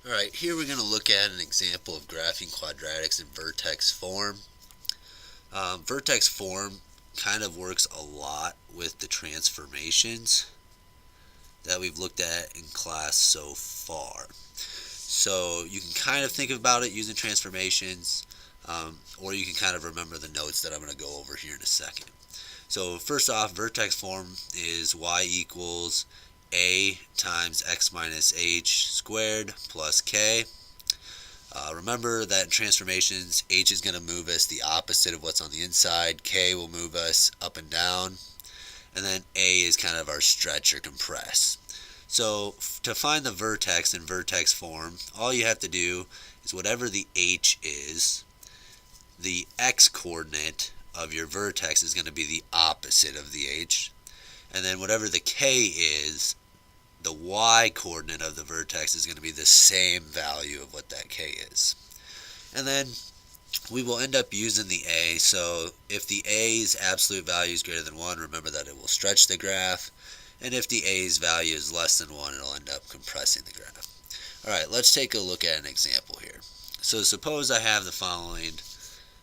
Alright, here we're going to look at an example of graphing quadratics in vertex form. Vertex form kind of works a lot with the transformations that we've looked at in class so far. So you can kind of think about it using transformations, or you can kind of remember the notes that I'm going to go over here in a second. So first off, vertex form is y equals a times x minus h squared plus k. Remember that in transformations, h is going to move us the opposite of what's on the inside, k will move us up and down, and then a is kind of our stretch or compress. So to find the vertex in vertex form, all you have to do is whatever the h is, the x coordinate of your vertex is going to be the opposite of the h, and then whatever the k is, the y coordinate of the vertex is going to be the same value of what that k is. And then we will end up using the a, so if the a's absolute value is greater than 1, remember that it will stretch the graph, and if the a's value is less than 1, it'll end up compressing the graph. Alright, let's take a look at an example here. So suppose I have the following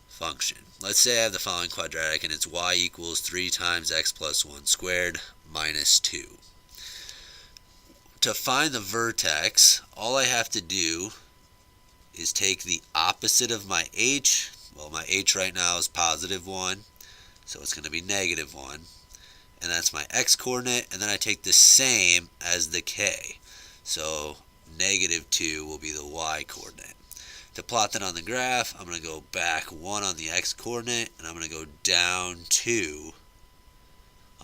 function. Let's say I have the following quadratic, and it's y equals 3 times x plus 1 squared minus 2. To find the vertex, all I have to do is take the opposite of my h. Well, my h right now is positive 1, so it's going to be negative 1. And that's my x coordinate, and then I take the same as the k. So negative 2 will be the y coordinate. To plot that on the graph, I'm going to go back 1 on the x coordinate, and I'm going to go down 2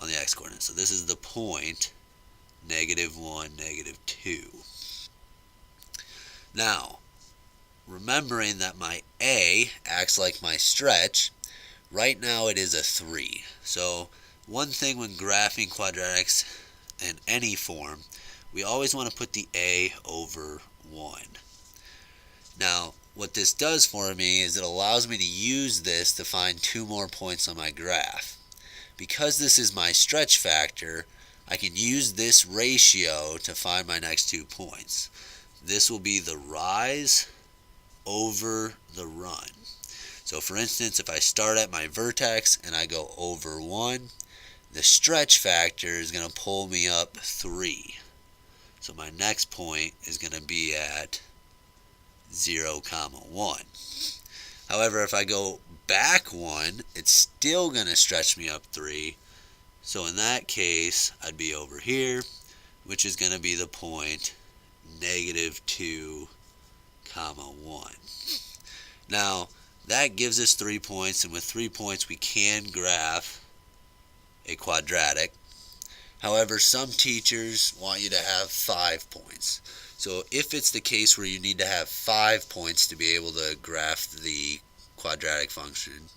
on the x coordinate. So this is the point, negative 1, negative 2. Now, remembering that my a acts like my stretch, right now it is a 3. So one thing when graphing quadratics in any form, we always want to put the a over 1. Now, what this does for me is it allows me to use this to find 2 more points on my graph. Because this is my stretch factor, I can use this ratio to find my next 2 points. This will be the rise over the run. So for instance, if I start at my vertex and I go over 1, the stretch factor is going to pull me up 3. So my next point is going to be at 0, 1. However, if I go back 1, it's still going to stretch me up 3. So in that case, I'd be over here, which is going to be the point negative 2, 1. Now, that gives us 3 points, and with 3 points we can graph a quadratic. However, some teachers want you to have 5 points. So if it's the case where you need to have 5 points to be able to graph the quadratic function,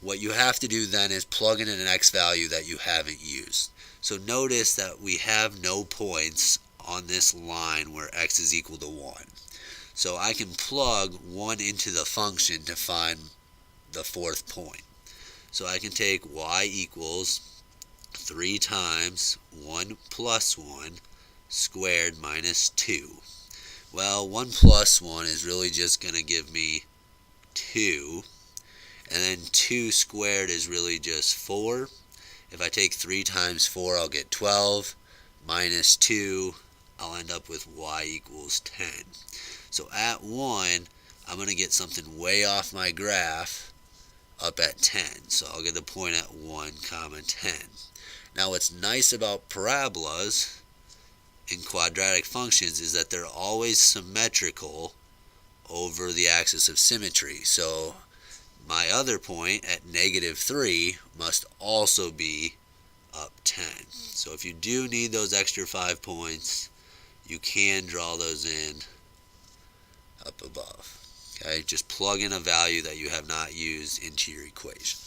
what you have to do then is plug in an x value that you haven't used. So notice that we have no points on this line where x is equal to 1. So I can plug 1 into the function to find the 4th point. So I can take y equals 3 times 1 plus 1 squared minus 2. Well, 1 plus 1 is really just going to give me 2. And then 2 squared is really just 4. If I take 3 times 4, I'll get 12. Minus 2, I'll end up with y equals 10. So at 1, I'm going to get something way off my graph up at 10. So I'll get the point at 1, 10. Now what's nice about parabolas in quadratic functions is that they're always symmetrical over the axis of symmetry. So my other point at negative 3 must also be up 10. So if you do need those extra 5 points, you can draw those in up above. Okay, just plug in a value that you have not used into your equation.